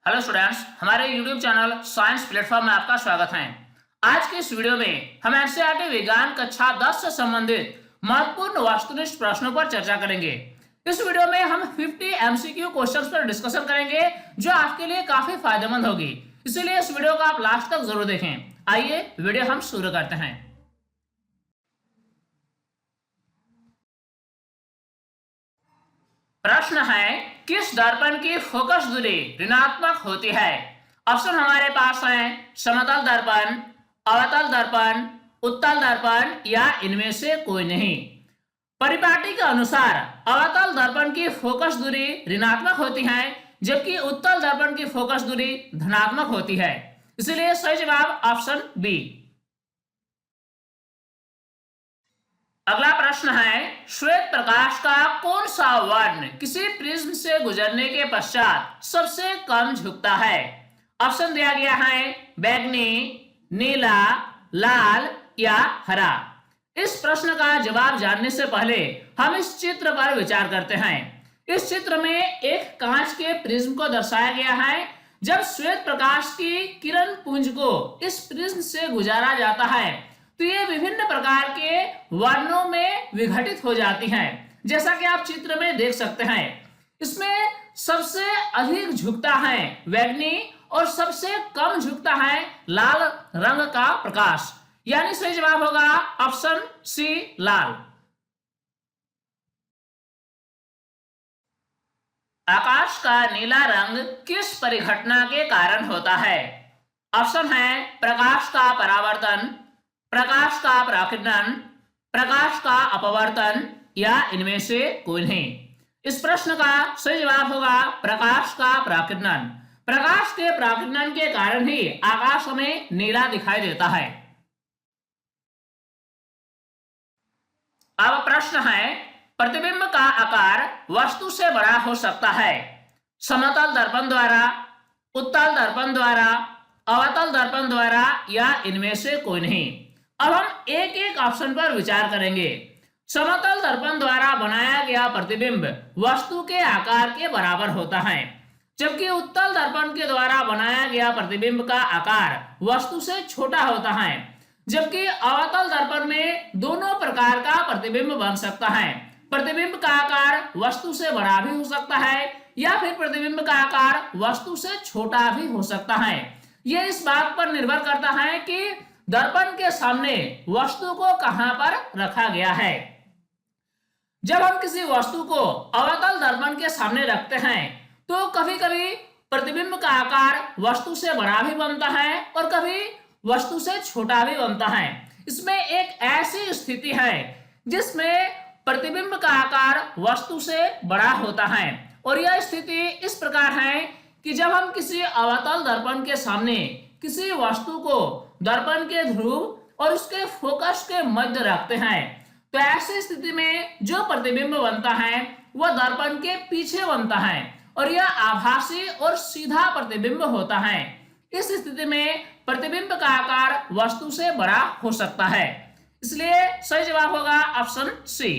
Hello students, हमारे YouTube channel science platform में आपका स्वागत है। आज के इस वीडियो में हम एनसीईआरटी विज्ञान कक्षा 10 से संबंधित महत्वपूर्ण वस्तुनिष्ठ प्रश्नों पर चर्चा करेंगे। इस वीडियो में हम 50 एमसीक्यू क्वेश्चंस पर डिस्कशन करेंगे जो आपके लिए काफी फायदेमंद होगी, इसीलिए इस वीडियो को आप लास्ट तक जरूर देखें। आइए वीडियो हम शुरू करते हैं। प्रश्न है, किस दर्पण की फोकस दूरी ऋणात्मक होती है? ऑप्शन हमारे पास है समतल दर्पण, अवतल दर्पण, उत्तल दर्पण या इनमें से कोई नहीं। परिपाटी के अनुसार अवतल दर्पण की फोकस दूरी ऋणात्मक होती है, जबकि उत्तल दर्पण की फोकस दूरी धनात्मक होती है। इसलिए सही जवाब ऑप्शन बी। अगला प्रश्न है, श्वेत प्रकाश का कौन सा वर्ण किसी प्रिज्म से गुजरने के पश्चात सबसे कम झुकता है? ऑप्शन दिया गया है बैंगनी, नीला, लाल या हरा। इस प्रश्न का जवाब जानने से पहले हम इस चित्र पर विचार करते हैं। इस चित्र में एक कांच के प्रिज्म को दर्शाया गया है। जब श्वेत प्रकाश की किरण पुंज को इस प्रिज्म से गुजारा जाता है तो ये विभिन्न प्रकार के वर्णों में विघटित हो जाती हैं, जैसा कि आप चित्र में देख सकते हैं। इसमें सबसे अधिक झुकता है बैंगनी और सबसे कम झुकता है लाल रंग का प्रकाश, यानी सही जवाब होगा ऑप्शन सी, लाल। आकाश का नीला रंग किस परिघटना के कारण होता है? ऑप्शन है प्रकाश का परावर्तन, प्रकाश का प्राकिरण, प्रकाश का अपवर्तन या इनमें से कोई नहीं। इस प्रश्न का सही जवाब होगा प्रकाश का प्राकिरण। प्रकाश के प्राकिरण के कारण ही आकाश हमें नीला दिखाई देता है। अब प्रश्न है, प्रतिबिंब का आकार वस्तु से बड़ा हो सकता है समतल दर्पण द्वारा, उत्तल दर्पण द्वारा, अवतल दर्पण द्वारा या इनमें से कोई नहीं। अब हम एक एक ऑप्शन पर विचार करेंगे। समतल दर्पण द्वारा बनाया गया प्रतिबिंब वस्तु के आकार के बराबर होता है, जबकि उत्तल दर्पण के द्वारा बनाया गया प्रतिबिंब का आकार वस्तु से छोटा होता है। जबकि अवतल दर्पण में दोनों प्रकार का प्रतिबिंब बन सकता है। प्रतिबिंब का आकार वस्तु से बड़ा भी हो सकता है या फिर प्रतिबिंब का आकार वस्तु से छोटा भी हो सकता है। यह इस बात पर निर्भर करता है कि दर्पण के सामने वस्तु को कहां पर रखा गया है। जब हम किसी वस्तु को अवतल दर्पण के सामने रखते हैं तो कभी कभी प्रतिबिंब का आकार वस्तु से बड़ा भी बनता है और कभी वस्तु से छोटा भी बनता है। इसमें एक ऐसी स्थिति है जिसमें प्रतिबिंब का आकार वस्तु से बड़ा होता है, और यह स्थिति इस प्रकार है कि जब हम किसी अवतल दर्पण के सामने किसी वस्तु को दर्पण के ध्रुव और उसके फोकस के मध्य रखते हैं तो ऐसी स्थिति में जो प्रतिबिंब बनता है वह दर्पण के पीछे बनता है और यह आभासी और सीधा प्रतिबिंब होता है। इस स्थिति में प्रतिबिंब का आकार वस्तु से बड़ा हो सकता है, इसलिए सही जवाब होगा ऑप्शन सी।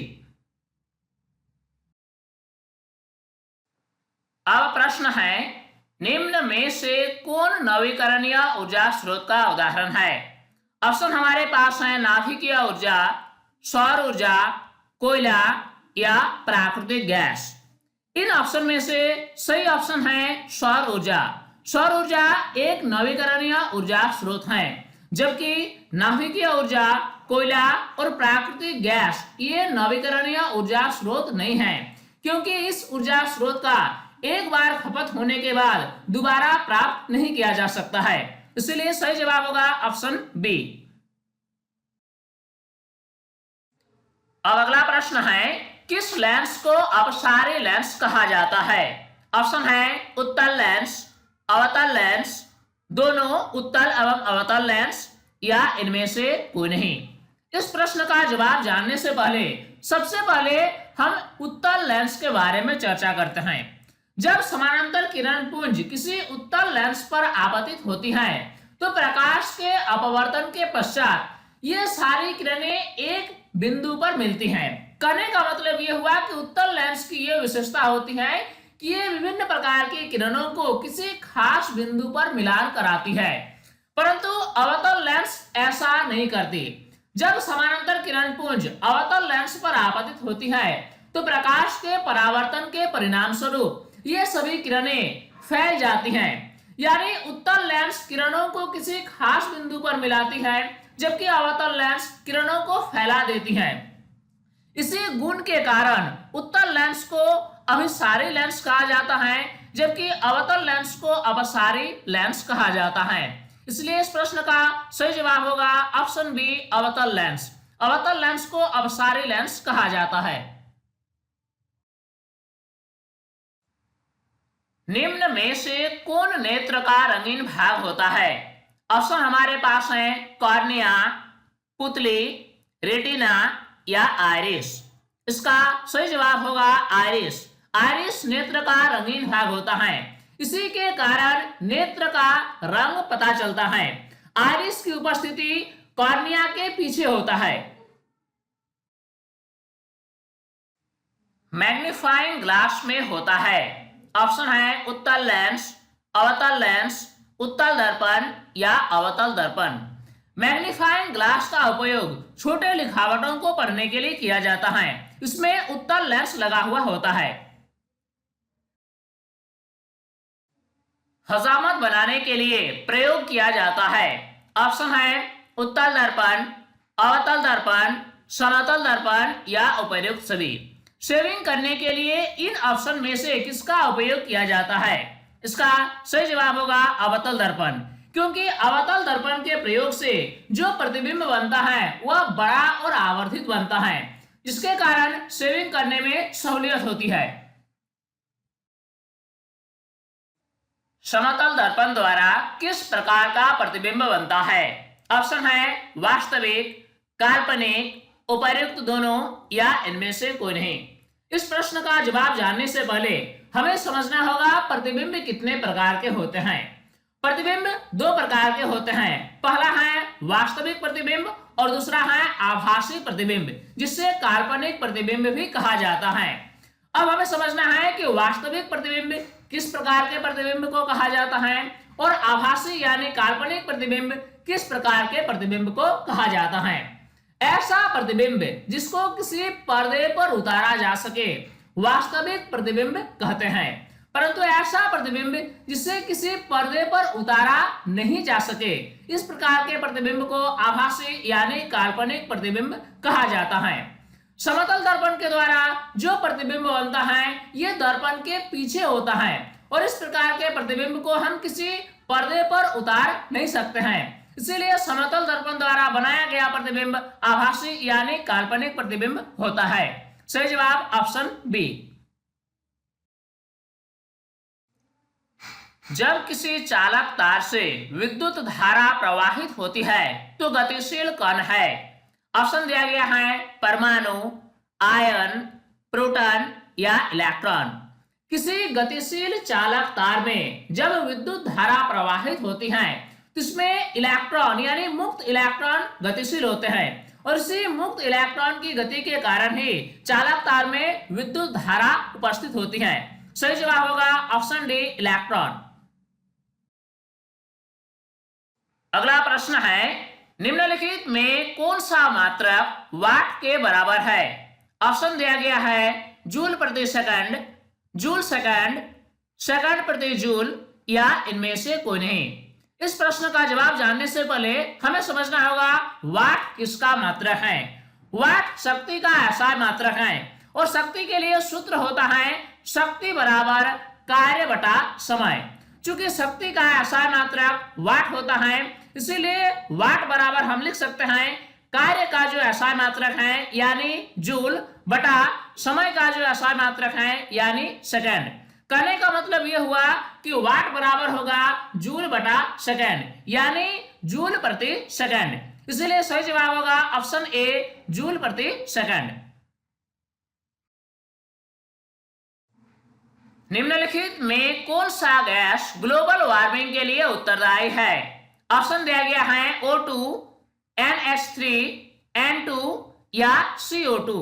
अब प्रश्न है, निम्न में से कौन नवीकरणीय ऊर्जा स्रोत का उदाहरण है? ऑप्शन हमारे पास है नाभिकीय ऊर्जा, सौर ऊर्जा, कोयला या प्राकृतिक गैस। इन ऑप्शन में से सही ऑप्शन है सौर ऊर्जा। सौर ऊर्जा एक नवीकरणीय ऊर्जा स्रोत है, जबकि नाभिकीय ऊर्जा, कोयला और प्राकृतिक गैस ये नवीकरणीय ऊर्जा स्रोत नहीं है, क्योंकि इस ऊर्जा स्रोत का एक बार खपत होने के बाद दोबारा प्राप्त नहीं किया जा सकता है। इसलिए सही जवाब होगा ऑप्शन बी। अब अगला प्रश्न है, किस लेंस को अपसारी लेंस कहा जाता है? ऑप्शन है उत्तल लेंस, अवतल लेंस, दोनों उत्तल एवं अवतल लेंस या इनमें से कोई नहीं। इस प्रश्न का जवाब जानने से पहले सबसे पहले हम उत्तल लेंस के बारे में चर्चा करते हैं। जब समानांतर किरण पुंज किसी उत्तल लेंस पर आपतित होती है तो प्रकाश के अपवर्तन के पश्चात ये सारी किरणें एक बिंदु पर मिलती हैं। कहने का मतलब यह हुआ कि उत्तल लेंस की यह विशेषता होती है कि ये विभिन्न प्रकार की किरणों को किसी खास बिंदु पर मिलान कराती है, परंतु अवतल लेंस ऐसा नहीं करती। जब समानांतर किरण पुंज अवतल लेंस पर आपतित होती है तो प्रकाश के परावर्तन के परिणाम स्वरूप ये सभी किरणें फैल जाती हैं, यानी उत्तल लेंस किरणों को किसी खास बिंदु पर मिलाती है जबकि अवतल लेंस किरणों को फैला देती है। इसी गुण के कारण उत्तल लेंस को अभिसारी लेंस कहा जाता है जबकि अवतल लेंस को अपसारी लेंस कहा जाता है। इसलिए इस प्रश्न का सही जवाब होगा ऑप्शन बी, अवतल लेंस। अवतल लेंस को अपसारी लेंस कहा जाता है। निम्न में से कौन नेत्र का रंगीन भाग होता है? ऑप्शन हमारे पास है कॉर्निया, पुतली, रेटिना या आइरिस। इसका सही जवाब होगा आइरिस। आइरिस नेत्र का रंगीन भाग होता है, इसी के कारण नेत्र का रंग पता चलता है। आइरिस की उपस्थिति कॉर्निया के पीछे होता है। मैग्नीफाइंग ग्लास में होता है। ऑप्शन है उत्तल लेंस, अवतल लेंस, उत्तल दर्पण या अवतल दर्पण। मैग्नीफाइंग ग्लास का उपयोग छोटे लिखावटों को पढ़ने के लिए किया जाता है। इसमें उत्तल लेंस लगा हुआ होता है। हजामत बनाने के लिए प्रयोग किया जाता है। ऑप्शन है उत्तल दर्पण, अवतल दर्पण, समतल दर्पण या उपर्युक्त सभी। शेविंग करने के लिए इन ऑप्शन में से किसका उपयोग किया जाता है? इसका सही जवाब होगा अवतल दर्पण, क्योंकि अवतल दर्पण के प्रयोग से जो प्रतिबिंब बनता है वह बड़ा और आवर्धित बनता है, जिसके कारण शेविंग करने में सहूलियत होती है। समतल दर्पण द्वारा किस प्रकार का प्रतिबिंब बनता है? ऑप्शन है वास्तविक, काल्पनिक, उपर्युक्त दोनों या इनमें से कोई नहीं। इस प्रश्न का जवाब जानने से पहले हमें समझना होगा प्रतिबिंब कितने प्रकार के होते हैं। प्रतिबिंब दो प्रकार के होते हैं। पहला है वास्तविक प्रतिबिंब और दूसरा है आभासी प्रतिबिंब, जिससे काल्पनिक प्रतिबिंब भी कहा जाता है। अब हमें समझना है कि वास्तविक प्रतिबिंब किस प्रकार के प्रतिबिंब को कहा जाता है और आभासी यानी काल्पनिक प्रतिबिंब किस प्रकार के प्रतिबिंब को कहा जाता है। ऐसा प्रतिबिंब जिसको किसी पर्दे पर उतारा जा सके वास्तविक प्रतिबिंब कहते हैं, परंतु ऐसा प्रतिबिंब जिसे किसी पर्दे पर उतारा नहीं जा सके, इस प्रकार के प्रतिबिंब को आभासी यानी काल्पनिक प्रतिबिंब कहा जाता है। समतल दर्पण के द्वारा जो प्रतिबिंब बनता है यह दर्पण के पीछे होता है और इस प्रकार के प्रतिबिंब को हम किसी पर्दे पर उतार नहीं सकते हैं। इसीलिए समतल दर्पण द्वारा बनाया गया प्रतिबिंब आभासी यानी काल्पनिक प्रतिबिंब होता है। सही जवाब ऑप्शन बी। जब किसी चालक तार से विद्युत धारा प्रवाहित होती है तो गतिशील कण है। ऑप्शन दिया गया है परमाणु, आयन, प्रोटॉन या इलेक्ट्रॉन। किसी गतिशील चालक तार में जब विद्युत धारा प्रवाहित होती है तो इसमें इलेक्ट्रॉन यानी मुक्त इलेक्ट्रॉन गतिशील होते हैं और इसी मुक्त इलेक्ट्रॉन की गति के कारण ही चालक तार में विद्युत धारा उपस्थित होती है। सही जवाब होगा ऑप्शन डी, इलेक्ट्रॉन। अगला प्रश्न है निम्नलिखित में कौन सा मात्रक वाट के बराबर है? ऑप्शन दिया गया है जूल प्रति सेकंड, जूल सेकंड, सेकंड प्रति जूल या इनमें से कोई नहीं। इस प्रश्न का जवाब जानने से पहले हमें समझना होगा वाट किसका मात्रक है। वाट शक्ति का ऐसा मात्रक है और शक्ति के लिए सूत्र होता है शक्ति बराबर कार्य बटा समय। चूंकि शक्ति का ऐसा मात्रक वाट होता है इसीलिए वाट बराबर हम लिख सकते हैं कार्य का जो ऐसा मात्रक है यानी जूल बटा समय का जो ऐसा मात्रक है यानी सेकंड। कहने का मतलब यह हुआ कि वाट बराबर होगा जूल बटा सेकंड यानी जूल प्रति सेकंड। इसलिए सही जवाब होगा ऑप्शन ए, जूल प्रति सेकंड। निम्नलिखित में कौन सा गैस ग्लोबल वार्मिंग के लिए उत्तरदायी है? ऑप्शन दिया गया है O2, NH3, N2 या CO2।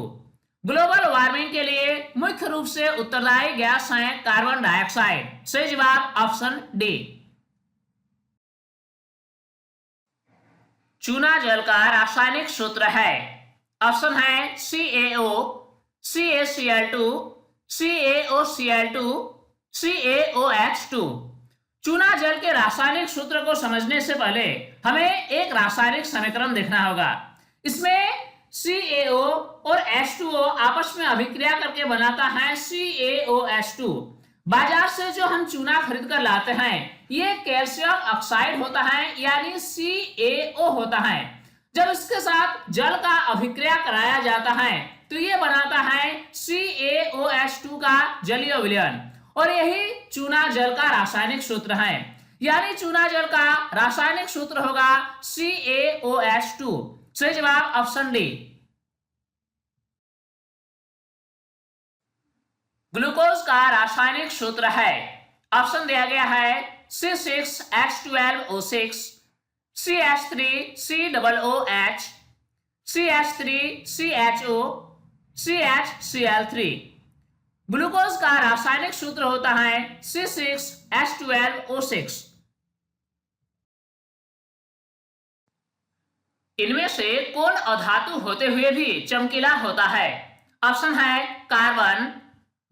ग्लोबल वार्मिंग के लिए मुख्य रूप से उत्तरदायी गैस है कार्बन डाइऑक्साइड। सही जवाब ऑप्शन डी। चूना जल का रासायनिक सूत्र है। ऑप्शन है CaO, CaCl2, CaOCl2, CaOH2। चूना जल के रासायनिक सूत्र को समझने से पहले हमें एक रासायनिक समीकरण देखना होगा। इसमें CaO और H2O आपस में अभिक्रिया करके बनाता है CaOH2। बाजार से जो हम चूना खरीद कर लाते हैं ये कैल्शियम ऑक्साइड होता है यानी CaO होता है। जब इसके साथ जल का अभिक्रिया कराया जाता है तो ये बनाता है CaOH2 का जलीय विलयन और यही चूना जल का रासायनिक सूत्र है। यानी चूना जल का रासायनिक सूत्र होगा CaOH2। सही जवाब ऑप्शन डी। ग्लूकोज का रासायनिक सूत्र है। ऑप्शन दिया गया है C6H12O6, CH3COOH, CH3CHO, CHCl3। Glucose का रासायनिक सूत्र होता है C6H12O6। इनमें से कौन अधातु होते हुए भी चमकीला होता है? ऑप्शन है कार्बन,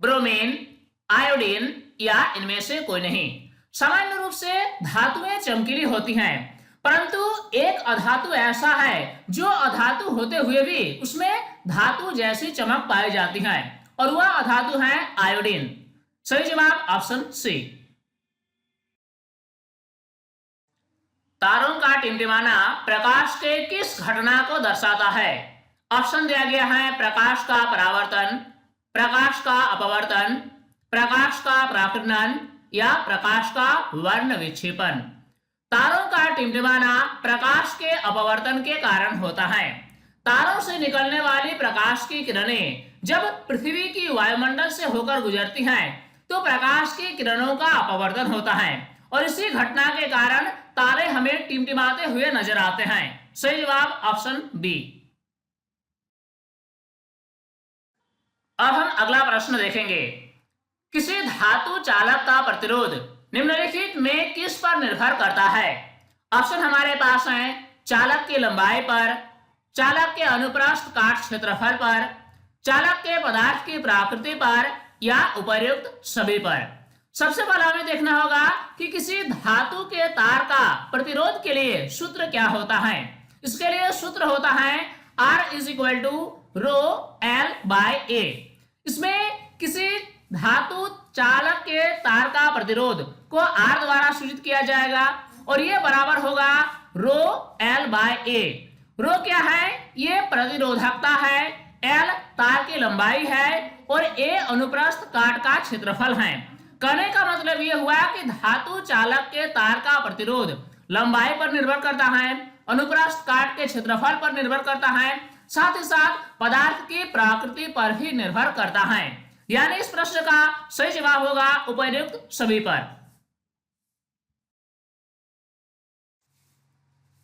ब्रोमीन, आयोडीन या इनमें से कोई नहीं। सामान्य रूप से धातुएं चमकीली होती हैं, परंतु एक अधातु ऐसा है जो अधातु होते हुए भी उसमें धातु जैसी चमक पाई जाती है और वह अधातु है आयोडीन। सही जवाब ऑप्शन सी। तारों का टिमटिमाना प्रकाश के किस घटना को दर्शाता है? ऑप्शन दिया गया है प्रकाश का परावर्तन, प्रकाश का अपवर्तन, प्रकाश का प्राकिरणन या प्रकाश का वर्ण विक्षेपण। तारों का टिमटिमाना प्रकाश के अपवर्तन के कारण होता है। तारों से निकलने वाली प्रकाश की किरणें जब पृथ्वी की वायुमंडल से होकर गुजरती हैं तो प्रकाश की किरणों का अपवर्तन होता है और इसी घटना के कारण तारे हमें टिमटिमाते हुए नजर आते हैं। सही जवाब ऑप्शन बी। अब हम अगला प्रश्न देखेंगे। किसी धातु चालक का प्रतिरोध निम्नलिखित में किस पर निर्भर करता है? ऑप्शन हमारे पास हैं चालक की लंबाई पर, चालक के अनुप्रस्थ काट क्षेत्रफल पर, चालक के पदार्थ की प्रकृति पर या उपर्युक्त सभी पर। सबसे पहले हमें देखना होगा कि किसी धातु के तार का प्रतिरोध के लिए सूत्र क्या होता है। इसके लिए सूत्र होता है R = ρL/A। इसमें किसी धातु चालक के तार का प्रतिरोध को R द्वारा सूचित किया जाएगा और ये बराबर होगा ρL/A। रो क्या है? ये प्रतिरोधकता है, L तार की लंबाई है और A अनुप्रस्थ काट का क्षेत्रफल है। कहने का मतलब यह हुआ कि धातु चालक के तार का प्रतिरोध लंबाई पर निर्भर करता है, अनुप्रस्थ काट के क्षेत्रफल पर निर्भर करता है, साथ ही साथ पदार्थ की प्रकृति पर भी निर्भर करता है। यानी इस प्रश्न का सही जवाब होगा उपर्युक्त सभी पर।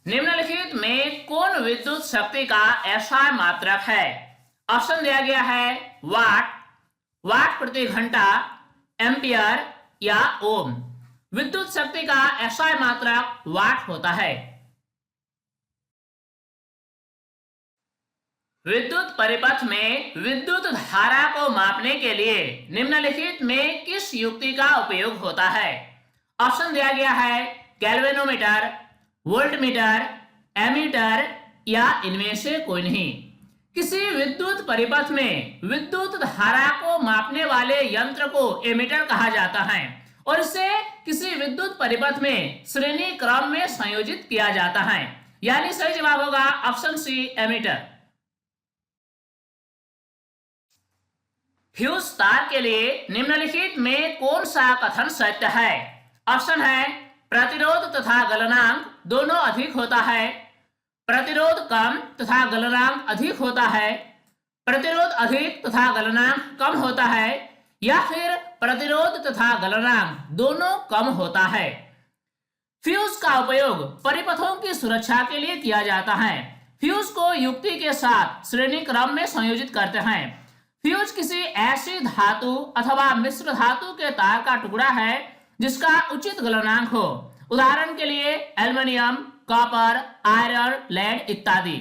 निम्नलिखित में कौन विद्युत शक्ति का ऐसा मात्रक है? ऑप्शन दिया गया है वाट, वाट प्रति घंटा, एम्पियर या ओम। विद्युत शक्ति का ऐसा मात्रक वाट होता है। विद्युत परिपथ में विद्युत धारा को मापने के लिए निम्नलिखित में किस युक्ति का उपयोग होता है? ऑप्शन दिया गया है गैल्वेनोमीटर, वोल्टमीटर, एमीटर या इनमें से कोई नहीं। किसी विद्युत परिपथ में विद्युत धारा को मापने वाले यंत्र को एमीटर कहा जाता है और इसे किसी विद्युत परिपथ में श्रेणी क्रम में संयोजित किया जाता है। यानी सही जवाब होगा ऑप्शन सी एमीटर। फ्यूज तार के लिए निम्नलिखित में कौन सा कथन सत्य है? ऑप्शन है प्रतिरोध तथा गलनांक दोनों अधिक होता है, प्रतिरोध कम तथा गलनांक अधिक होता है, प्रतिरोध अधिक तथा गलनांक कम होता है या फिर प्रतिरोध तथा गलनांक दोनों कम होता है। फ्यूज का उपयोग परिपथों की सुरक्षा के लिए किया जाता है। फ्यूज को युक्ति के साथ श्रेणी क्रम में संयोजित करते हैं। फ्यूज किसी ऐसी धातु अथवा मिश्र धातु के तार का टुकड़ा है जिसका उचित गलनांक हो। उदाहरण के लिए एल्युमिनियम, कॉपर, आयरन, लेड इत्यादि।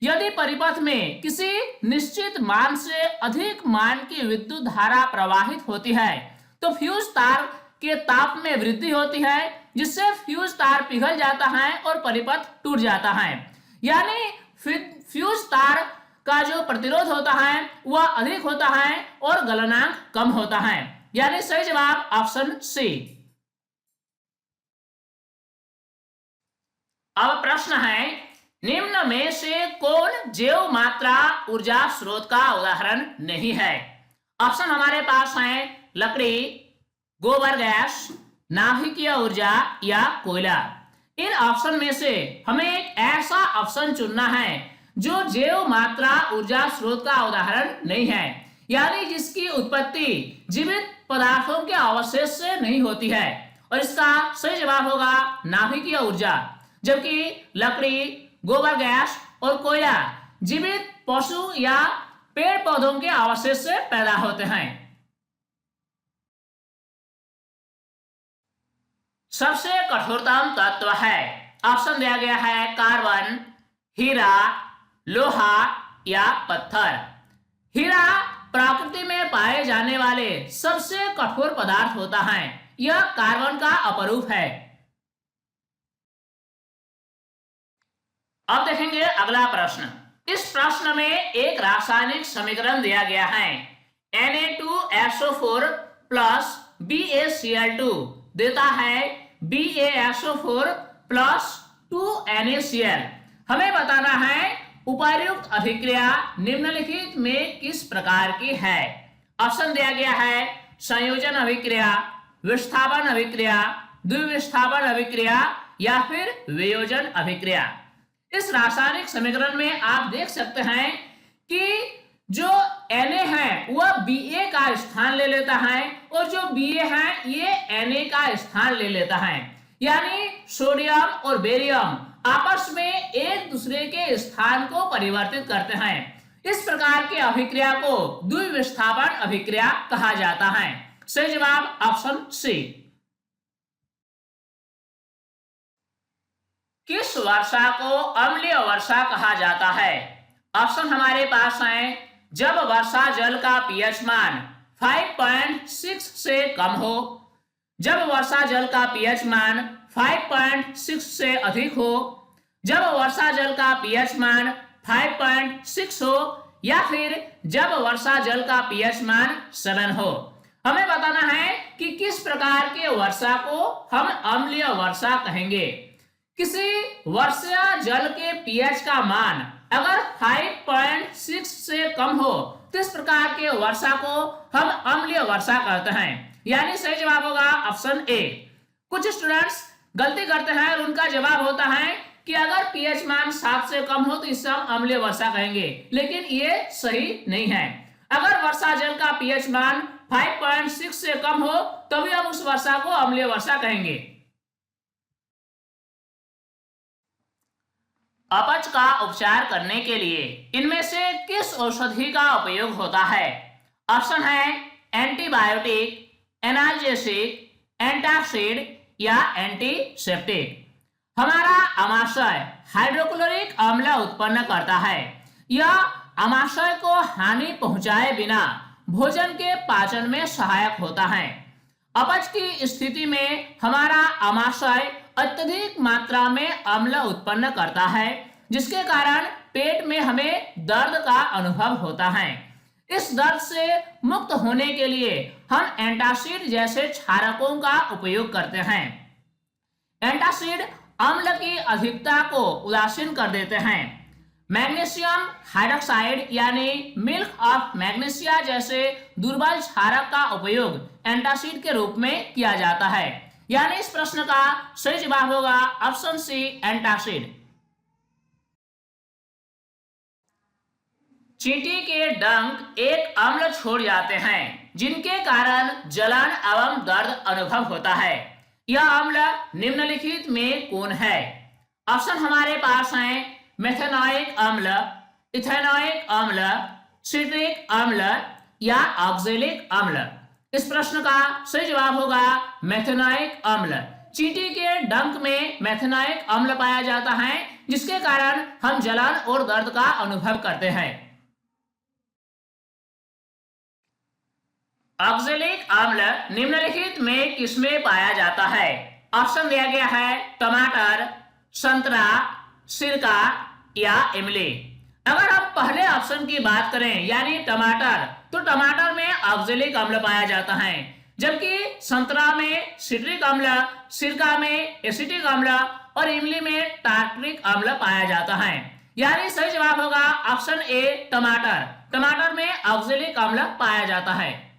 यदि परिपथ में किसी निश्चित मान से अधिक मान की विद्युत धारा प्रवाहित होती है तो फ्यूज तार के ताप में वृद्धि होती है, जिससे फ्यूज तार पिघल जाता है और परिपथ टूट जाता है। यानी फ्यूज तार का जो प्रतिरोध होता है वह अधिक होता है और गलनांक कम होता है। यानी सही जवाब ऑप्शन सी। अब प्रश्न है, निम्न में से कौन जैव मात्रा ऊर्जा स्रोत का उदाहरण नहीं है? ऑप्शन हमारे पास है लकड़ी, गोबर गैस, नाभिकीय ऊर्जा या कोयला। इन ऑप्शन में से हमें एक ऐसा ऑप्शन चुनना है जो जैव मात्रा ऊर्जा स्रोत का उदाहरण नहीं है, यानी जिसकी उत्पत्ति जीवित पदार्थों के अवशेष से नहीं होती है। और इसका सही जवाब होगा नाभिकीय ऊर्जा। जबकि लकड़ी, गोबर गैस और कोयला जीवित पशु या पेड़ पौधों के अवशेष से पैदा होते हैं। सबसे कठोरतम तत्व है, ऑप्शन दिया गया है कार्बन, हीरा, लोहा या पत्थर। हीरा प्रकृति में पाए जाने वाले सबसे कठोर पदार्थ होता है। यह कार्बन का अपरूप है। अब देखेंगे अगला प्रश्न। इस प्रश्न में एक रासायनिक समीकरण दिया गया है। Na2SO4 प्लस BaCl2 देता है BaSO4 प्लस 2NaCl। हमें बताना है उपर्युक्त अभिक्रिया निम्नलिखित में किस प्रकार की है। ऑप्शन दिया गया है संयोजन अभिक्रिया, विस्थापन अभिक्रिया, द्विविस्थापन अभिक्रिया या फिर वियोजन अभिक्रिया। इस रासायनिक समीकरण में आप देख सकते हैं कि जो Na है वह Ba का स्थान ले लेता है और जो Ba है ये Na का स्थान ले लेता है। यानी सोडियम और बेरियम आपस में एक दूसरे के स्थान को परिवर्तित करते हैं। इस प्रकार की अभिक्रिया को द्विविस्थापन अभिक्रिया कहा जाता है। सही जवाब ऑप्शन सी। किस वर्षा को अम्लीय वर्षा कहा जाता है? ऑप्शन हमारे पास है जब वर्षा जल का पीएच मान 5.6 से कम हो, जब वर्षा जल का पीएच मान 5.6 से अधिक हो, जब वर्षा जल का पीएच मान 5.6 हो या फिर जब वर्षा जल का पीएच मान 7 हो। हमें बताना है कि किस प्रकार के वर्षा को हम अम्लीय वर्षा कहेंगे। किसी वर्षा जल के पीएच का मान अगर 5.6 से कम हो तो इस प्रकार के वर्षा को हम अम्लीय वर्षा कहते हैं। यानी सही जवाब होगा ऑप्शन ए। कुछ स्टूडेंट्स गलती करते हैं और उनका जवाब होता है कि अगर पीएच मान 7 से कम हो तो इसे हम अम्लीय वर्षा कहेंगे, लेकिन ये सही नहीं है। अगर वर्षा जल का पीएच मान 5.6 से कम हो तभी हम उस वर्षा को अम्लीय वर्षा कहेंगे। अपच का उपचार करने के लिए इनमें से किस औषधि का उपयोग होता है? ऑप्शन है एंटीबायोटिक, एनाल्जेसिक, एंटासिड या एंटीसेप्टिक। हमारा अमाशय हाइड्रोक्लोरिक अम्ल उत्पन्न करता है। यह अमाशय को हानि पहुंचाए बिना भोजन के पाचन में सहायक होता है। अपच की स्थिति में हमारा अमाशय अत्यधिक मात्रा में अम्ल उत्पन्न करता है, जिसके कारण पेट में हमें दर्द का अनुभव होता है। इस दर्द से मुक्त होने के लिए हम एंटासिड जैसे क्षारकों का उपयोग करते हैं। एंटासिड अम्ल की अधिकता को उदासीन कर देते हैं। मैग्नीशियम हाइड्रॉक्साइड यानी मिल्क ऑफ मैग्नीशिया जैसे दुर्बल क्षारक का उपयोग एंटासिड के रूप में किया जाता है। यानी इस प्रश्न का सही जवाब होगा ऑप्शन सी एंटासिड। चींटी के डंक एक अम्ल छोड़ जाते हैं जिनके कारण जलन एवं दर्द अनुभव होता है। यह अम्ल निम्नलिखित में कौन है? ऑप्शन हमारे पास हैं मेथेनॉइक अम्ल, इथेनॉइक अम्ल, सिट्रिक अम्ल या ऑक्जेलिक अम्ल? इस प्रश्न का सही जवाब होगा मेथेनोइक अम्ल। चींटी के डंक में मेथेनोइक अम्ल पाया जाता है, जिसके कारण हम जलन और दर्द का अनुभव करते हैं। ऑक्जेलिक अम्ल निम्नलिखित में किसमें पाया जाता है? ऑप्शन दिया गया है टमाटर, संतरा, सिरका या इमली। अगर हम पहले ऑप्शन की बात करें यानी टमाटर, तो टमाटर में ऑक्जेलिक अम्ल पाया जाता है, जबकि संतरा में सिट्रिक अम्ल, सिरका में एसिटिक अम्ल और इमली में टार्ट्रिक अम्ल पाया जाता है। यानी सही जवाब होगा ऑप्शन ए टमाटर। टमाटर में ऑक्जेलिक अम्ल पाया जाता है।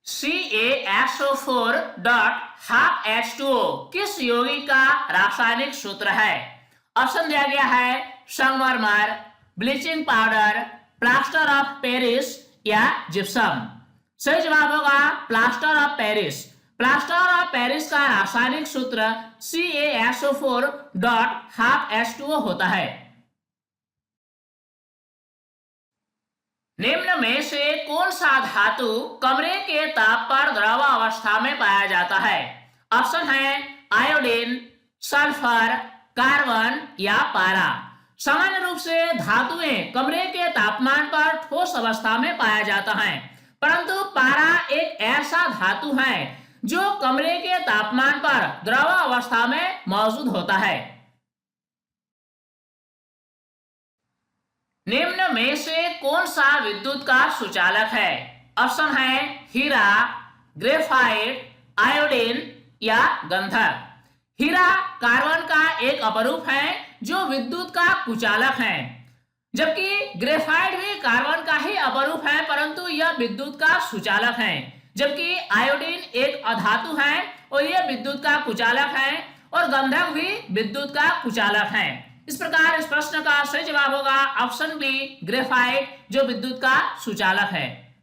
CaSO4.12H2O किस यौगिक का रासायनिक सूत्र है? ऑप्शन दिया गया है संगमरमर, bleaching powder, plaster of Paris या जिप्सम। सही जवाब होगा plaster of Paris. Plaster of Paris का रासायनिक सूत्र CaSO4.12H2O होता है। निम्न में से कौन सा धातु कमरे के ताप पर द्रव अवस्था में पाया जाता है? ऑप्शन है आयोडीन, सल्फर, कार्बन या पारा। सामान्य रूप से धातुएं कमरे के तापमान पर ठोस अवस्था में पाया जाता है, परंतु पारा एक ऐसा धातु है जो कमरे के तापमान पर द्रव अवस्था में मौजूद होता है। निम्न में से कौन सा विद्युत का सुचालक है? ऑप्शन है हीरा, ग्रेफाइट, आयोडीन या गंधक। हीरा कार्बन का एक अपरूप है जो विद्युत का कुचालक है, जबकि ग्रेफाइट भी कार्बन का ही अपरूप है, परंतु यह विद्युत का सुचालक है। जबकि आयोडीन एक अधातु है और यह विद्युत का कुचालक है, और गंधक भी विद्युत का कुचालक है। इस प्रकार इस प्रश्न का सही जवाब होगा ऑप्शन बी ग्रेफाइट, जो विद्युत का सुचालक है।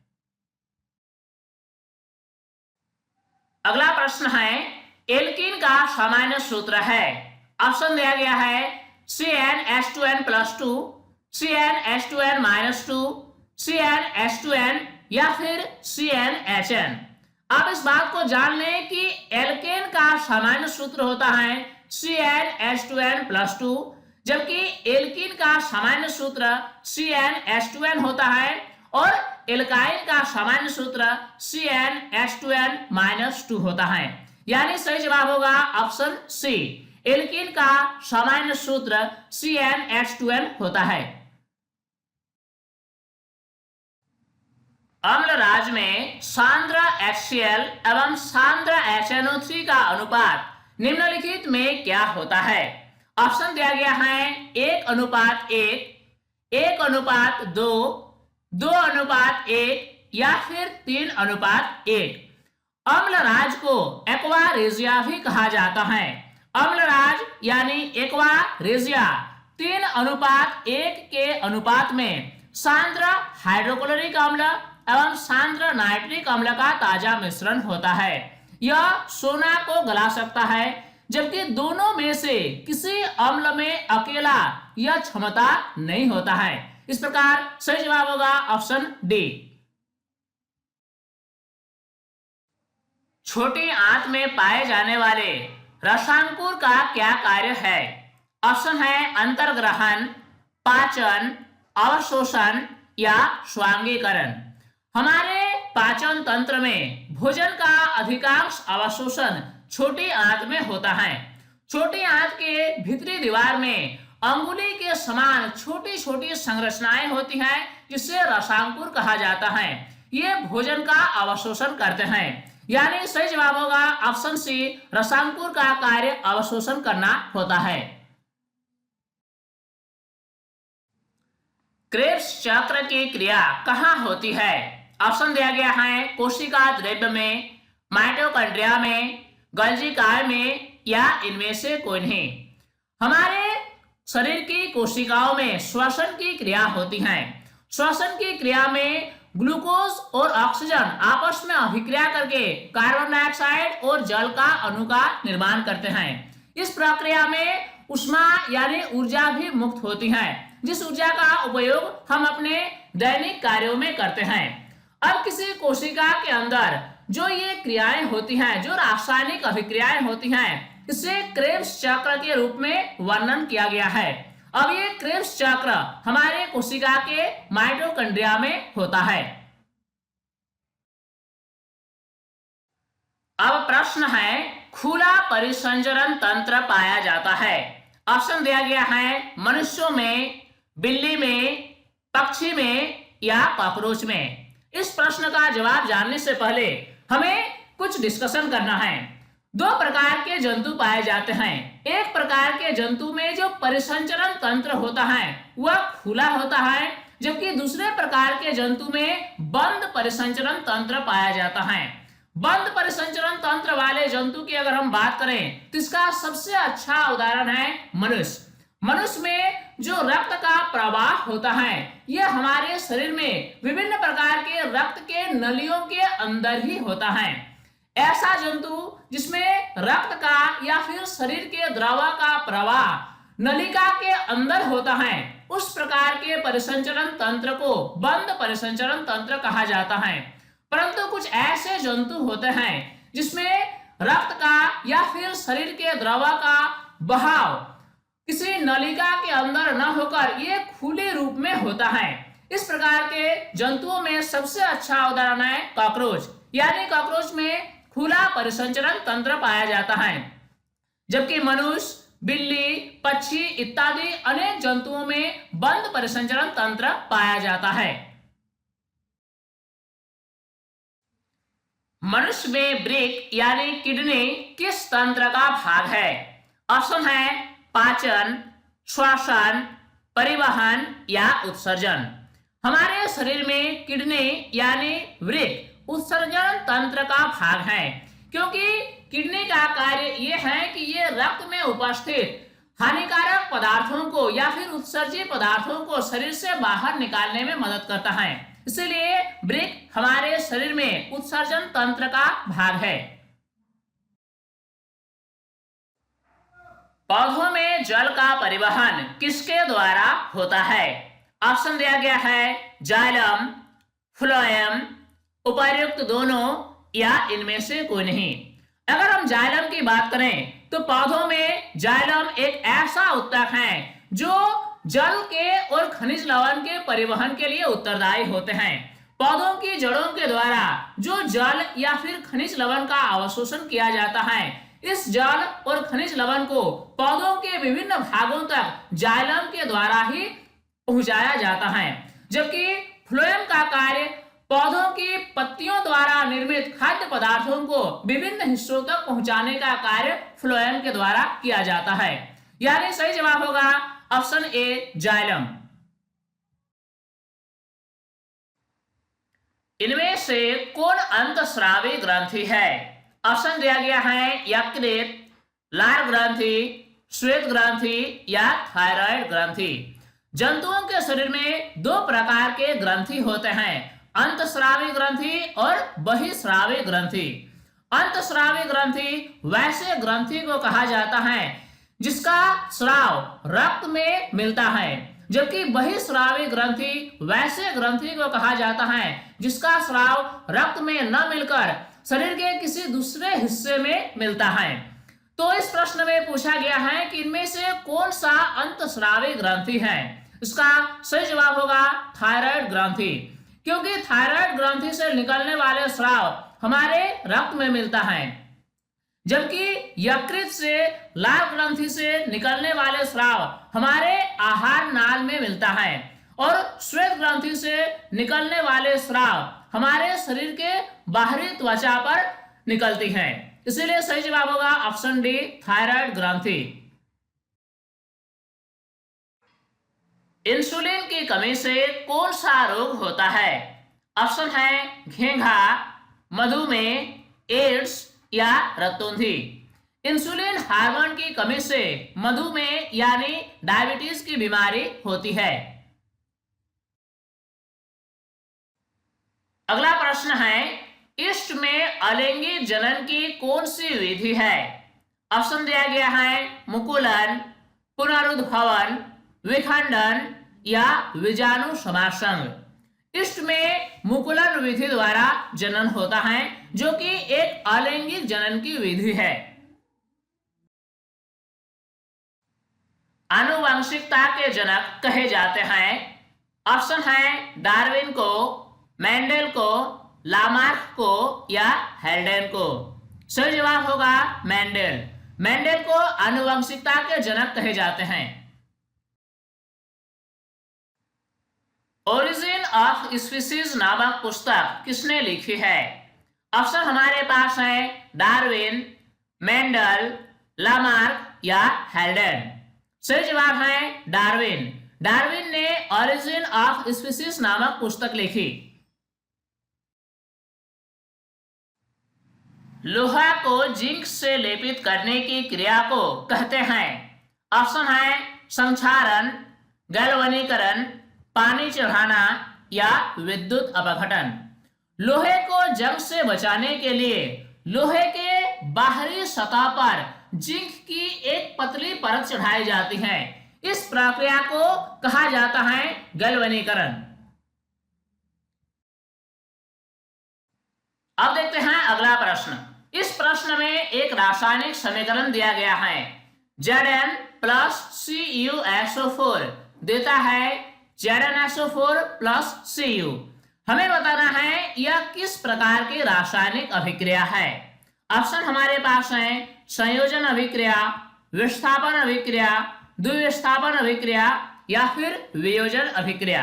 अगला प्रश्न है एल्कीन का सामान्य सूत्र है। ऑप्शन दिया गया है CnH2n+2, CnH2n-2, CnH2n या फिर CnHn। आप इस बात को जान लें कि एल्केन का सामान्य सूत्र होता है CnH2n+2, जबकि एल्कीन का सामान्य सूत्र CnH2n होता है और एल्काइन का सामान्य सूत्र CnH2n-2 होता है। यानी सही जवाब होगा ऑप्शन सी, एल्कीन का सामान्य सूत्र CnH2n होता है। अम्ल राज में सांद्र HCl एवं सांद्र HNO3 का अनुपात निम्नलिखित में क्या होता है? ऑप्शन दिया गया है 1:1, 1:2, 2:1 या फिर 3:1। अम्ल राज को एक्वा रेजिया भी कहा जाता है। अम्ल राज यानी एक्वा रेजिया 3:1 के अनुपात में सांद्र हाइड्रोक्लोरिक अम्ल एवं सांद्र नाइट्रिक अम्ल का ताजा मिश्रण होता है। यह सोना को गला सकता है, जबकि दोनों में से किसी अम्ल में अकेला यह क्षमता नहीं होता है। इस प्रकार सही जवाब होगा ऑप्शन डी। छोटी आंत में पाए जाने वाले रसांकुर का क्या कार्य है? ऑप्शन है अंतर्ग्रहण, पाचन, अवशोषण या स्वांगीकरण। हमारे पाचन तंत्र में भोजन का अधिकांश अवशोषण छोटी आंत में होता है। छोटी आंत के भीतरी दीवार में अंगुली के समान छोटी छोटी संरचनाएं होती हैं, जिसे रसांकुर कहा जाता है। ये भोजन का अवशोषण करते हैं। यानी सही जवाब होगा ऑप्शन सी, रसांकुर का कार्य अवशोषण करना होता है। क्रेब्स चक्र की क्रिया कहाँ होती है? ऑप्शन दिया गया है कोशिका द्रव्य में, माइटोकॉन्ड्रिया में, गोल्गी काय में या इनमें से कोई नहीं। हमारे शरीर की कोशिकाओं में श्वसन की क्रिया होती है। श्वसन की क्रिया में ग्लूकोज और ऑक्सीजन आपस में अभिक्रिया करके कार्बन डाइऑक्साइड और जल का अणु का निर्माण करते हैं। इस प्रक्रिया में ऊष्मा यानी ऊर्जा भी मुक्त होती है। जिस ऊर्जा का उपयोग हम अपने दैनिक कार्यों में करते हैं। अब किसी कोशिका के अंदर जो ये क्रियाएं होती हैं, जो रासायनिक अभिक्रियाएं होती हैं, इसे क्रेब्स चक्र के रूप में वर्णन किया गया है। अब ये क्रेब्स चक्र हमारे कोशिका के माइटोकॉन्ड्रिया में होता है। अब प्रश्न है, खुला परिसंचरण तंत्र पाया जाता है। ऑप्शन दिया गया है मनुष्यों में, बिल्ली में, पक्षी में या कॉकरोच में। इस प्रश्न का जवाब जानने से पहले हमें कुछ डिस्कशन करना है। दो प्रकार के जंतु पाए जाते हैं। एक प्रकार के जंतु में जो परिसंचरण तंत्र होता है वह खुला होता है, जबकि दूसरे प्रकार के जंतु में बंद परिसंचरण तंत्र पाया जाता है। बंद परिसंचरण तंत्र वाले जंतु की अगर हम बात करें तो इसका सबसे अच्छा उदाहरण है मनुष्य। मनुष्य में जो रक्त का प्रवाह होता है यह हमारे शरीर में विभिन्न प्रकार के रक्त के नलियों के अंदर ही होता है। ऐसा जंतु जिसमें रक्त का या फिर शरीर के द्रव का प्रवाह नलिका के अंदर होता है, उस प्रकार के परिसंचरण तंत्र को बंद परिसंचरण तंत्र कहा जाता है। परंतु कुछ ऐसे जंतु होते हैं जिसमें रक्त का या फिर शरीर के द्रव का बहाव किसी नलिका के अंदर न होकर ये खुले रूप में होता है। इस प्रकार के जंतुओं में सबसे अच्छा उदाहरण है कॉकरोच, यानी कॉकरोच में खुला परिसंचरण तंत्र पाया जाता है, जबकि मनुष्य, बिल्ली, पक्षी इत्यादि अनेक जंतुओं में बंद परिसंचरण तंत्र पाया जाता है। मनुष्य में वृक्क यानी किडनी किस तंत्र का भाग है? ऑप्शन है पाचन, श्वसन, परिवहन या उत्सर्जन। हमारे शरीर में किडनी यानी वृक्क उत्सर्जन तंत्र का भाग है, क्योंकि किडनी का कार्य यह है कि ये रक्त में उपस्थित हानिकारक पदार्थों को या फिर उत्सर्जित पदार्थों को शरीर से बाहर निकालने में मदद करता है। इसलिए वृक्क हमारे शरीर में उत्सर्जन तंत्र का भाग है। पौधों में जल का परिवहन किसके द्वारा होता है? ऑप्शन दिया गया है जाइलम, फ्लोएम, उपर्युक्त दोनों या इनमें से कोई नहीं। अगर हम जाइलम की बात करें तो पौधों में जाइलम एक ऐसा ऊतक है जो जल के और खनिज लवण के परिवहन के लिए उत्तरदायी होते हैं। पौधों की जड़ों के द्वारा जो जल या फिर खनिज लवण का अवशोषण किया जाता है, इस जल और खनिज लवण को पौधों के विभिन्न भागों तक जाइलम के द्वारा ही पहुंचाया जाता है, जबकि फ्लोएम का कार्य पौधों की पत्तियों द्वारा निर्मित खाद्य पदार्थों को विभिन्न हिस्सों तक पहुंचाने का कार्य फ्लोएम के द्वारा किया जाता है। यानी सही जवाब होगा ऑप्शन ए जाइलम। इनमें से कौन अंतःस्रावी ग्रंथि है? ऑप्शन दिया गया है यकृत, लार ग्रंथि, श्वेत ग्रंथि या थायराइड ग्रंथि। जंतुओं के शरीर में दो प्रकार के ग्रंथि होते हैं, अंतःस्रावी ग्रंथि और बहिःस्रावी ग्रंथि। अंतःस्रावी ग्रंथि वैसे ग्रंथि को कहा जाता है जिसका स्राव रक्त में मिलता है, जबकि बहिःस्रावी ग्रंथि वैसे ग्रंथि को कहा जाता है जिसका स्राव रक्त में न मिलकर शरीर के किसी दूसरे हिस्से में मिलता है। तो इस प्रश्न में पूछा गया है कि इनमें से कौन सा अंतःस्रावी ग्रंथि है? इसका सही जवाब होगा थायराइड ग्रंथि, क्योंकि थायराइड ग्रंथि से निकलने वाले स्राव हमारे रक्त में मिलता है, जबकि यकृत से लार ग्रंथि से निकलने वाले स्राव हमारे आहार नाल में मिलता है और श्वेत ग्रंथि से निकलने वाले स्राव हमारे शरीर के बाहरी त्वचा पर निकलती हैं। इसीलिए सही जवाब होगा ऑप्शन डी थायराइड ग्रंथि। इंसुलिन की कमी से कौन सा रोग होता है? ऑप्शन है घेंघा, मधुमेह, एड्स या रक्तौंधी। इंसुलिन हार्मोन की कमी से मधुमेह यानी डायबिटीज की बीमारी होती है। अगला प्रश्न है ईस्ट में अलिंगी जनन की कौन सी विधि है? ऑप्शन दिया गया है मुकुलन, पुनरुद्भवन, विखंडन या बीजाणु समासंग। इष्ट में मुकुलन विधि द्वारा जनन होता है, जो कि एक अलैंगिक जनन की विधि है। आनुवंशिकता के जनक कहे जाते हैं। ऑप्शन है डार्विन को, मेंडेल को, लामार्क को या हेल्डेन को। सही जवाब होगा मेंडेल। मेंडेल को आनुवंशिकता के जनक कहे जाते हैं। ओरिजिन ऑफ स्पीसीज नामक पुस्तक किसने लिखी है? ऑप्शन हमारे पास है डार्विन, मेंडल, लामार्क या हेल्डेन। सही जवाब है डार्विन। डार्विन ने ओरिजिन ऑफ स्पीसीज नामक पुस्तक लिखी। लोहा को जिंक से लेपित करने की क्रिया को कहते हैं। ऑप्शन है संक्षारण, गैल्वनीकरण, पानी चढ़ाना या विद्युत अपघटन। लोहे को जंग से बचाने के लिए लोहे के बाहरी सतह पर जिंक की एक पतली परत चढ़ाई जाती है। इस प्रक्रिया को कहा जाता है गैल्वनीकरण। अब देखते हैं अगला प्रश्न। इस प्रश्न में एक रासायनिक समीकरण दिया गया है। Zn प्लस CuSO4 देता है ZnSO4 प्लस Cu। हमें बताना है यह किस प्रकार की रासायनिक अभिक्रिया है। ऑप्शन हमारे पास है संयोजन अभिक्रिया, विस्थापन अभिक्रिया, द्विविस्थापन अभिक्रिया या फिर वियोजन अभिक्रिया।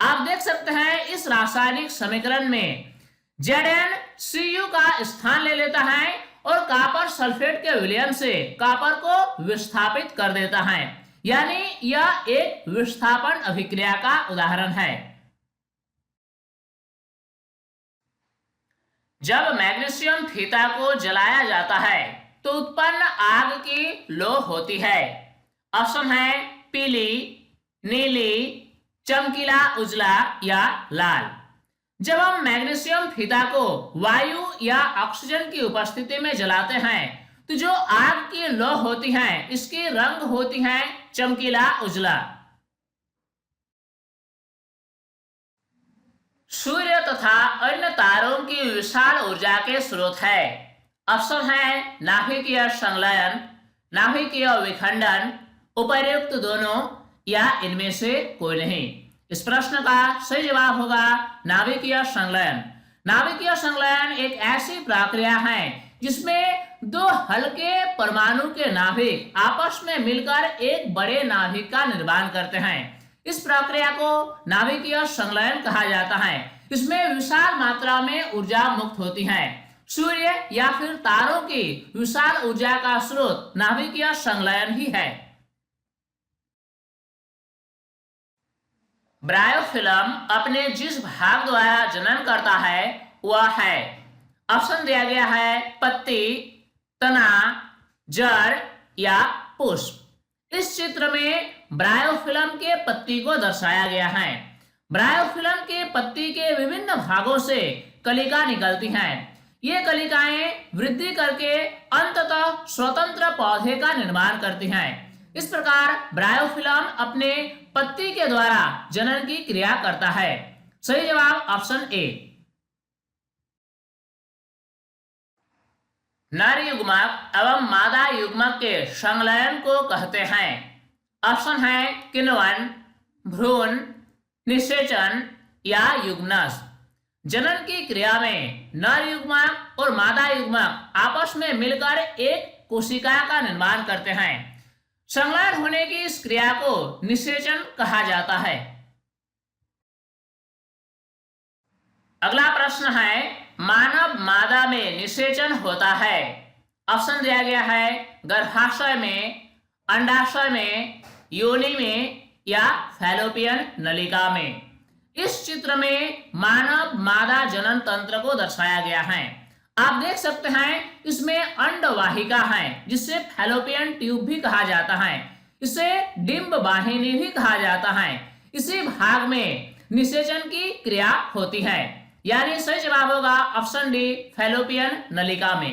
आप देख सकते हैं इस रासायनिक समीकरण में Zn Cu का स्थान ले लेता है और कॉपर सल्फेट के विलयन से कॉपर को विस्थापित कर देता है, यानी यह एक विस्थापन अभिक्रिया का उदाहरण है। जब मैग्नीशियम फीता को जलाया जाता है तो उत्पन्न आग की लौ होती है। ऑप्शन है पीली, नीली, चमकीला उजला या लाल। जब हम मैग्नीशियम फीता को वायु या ऑक्सीजन की उपस्थिति में जलाते हैं तो जो आग की लौ होती है इसकी रंग होती है चमकीला उजला। सूर्य तथा अन्य तारों की विशाल ऊर्जा के स्रोत है। ऑप्शन है नाभिकीय संलयन, नाभिकीय विखंडन, उपर्युक्त दोनों या इनमें से कोई नहीं। इस प्रश्न का सही जवाब होगा नाभिकीय संलयन। नाभिकीय संलयन एक ऐसी प्रक्रिया है जिसमें दो हल्के परमाणु के नाभिक आपस में मिलकर एक बड़े नाभिक का निर्माण करते हैं। इस प्रक्रिया को नाभिकीय संलयन कहा जाता है। इसमें विशाल मात्रा में ऊर्जा मुक्त होती है। सूर्य या फिर तारों की विशाल ऊर्जा का स्रोत नाभिकीय संलयन ही है। ब्रायोफिल्म अपने जिस भाग द्वारा जनन करता है वह है। ऑप्शन दिया गया है पत्ती, तना, जड़ या पुष्प। इस चित्र में ब्रायोफिल्म के पत्ती को दर्शाया गया है। ब्रायोफिल्म के पत्ती के विभिन्न भागों से कलिका निकलती हैं। ये कलिकाएं वृद्धि करके अंततः स्वतंत्र पौधे का निर्माण करती हैं। इस प्रकार ब्रायोफिल्म अपने पत्ती के द्वारा जनन की क्रिया करता है। सही जवाब ऑप्शन ए। नर युग्मक एवं मादा युग्मक के संलयन को कहते हैं। ऑप्शन है किण्वन, भ्रूण, निषेचन या युग्मनज। जनन की क्रिया में नर युग्मक और मादा युग्मक आपस में मिलकर एक कोशिका का निर्माण करते हैं। संलयन होने की इस क्रिया को निषेचन कहा जाता है। अगला प्रश्न है मानव मादा में निषेचन होता है। ऑप्शन दिया गया है गर्भाशय में, अंडाशय में, योनि में या फैलोपियन नलिका में। इस चित्र में मानव मादा जनन तंत्र को दर्शाया गया है। आप देख सकते हैं इसमें अंडवाहिका है जिसे फैलोपियन ट्यूब भी कहा जाता है। इसे डिंब वाहिनी भी कहा जाता है। इसी भाग में निषेचन की क्रिया होती है, यानी सही जवाब होगा ऑप्शन डी फैलोपियन नलिका में।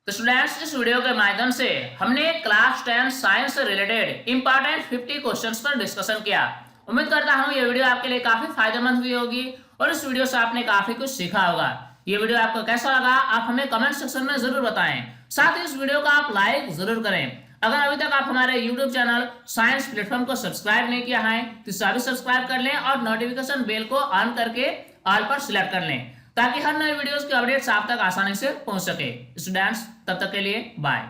तो स्टूडेंट्स, इस वीडियो के माध्यम से हमने क्लास 10 साइंस से रिलेटेड इंपॉर्टेंट 50 क्वेश्चंस पर डिस्कशन किया। उम्मीद करता हूं ये वीडियो आपके लिए काफी फायदेमंद हुई होगी और इस वीडियो से आपने काफी कुछ सीखा होगा। ये वीडियो आपको कैसा लगा आप हमें कमेंट सेक्शन में जरूर बताएं। साथ ही इस वीडियो को आप लाइक जरूर करें। अगर अभी तक आप हमारे YouTube चैनल साइंस प्लेटफॉर्म को सब्सक्राइब नहीं किया है तो सभी सब्सक्राइब कर लें और नोटिफिकेशन बेल को ऑन करके ऑल पर सिलेक्ट कर लें ताकि हर नए वीडियोस की अपडेट्स आप तक आसानी से पहुंच सके। स्टूडेंट्स, तब तक के लिए बाय।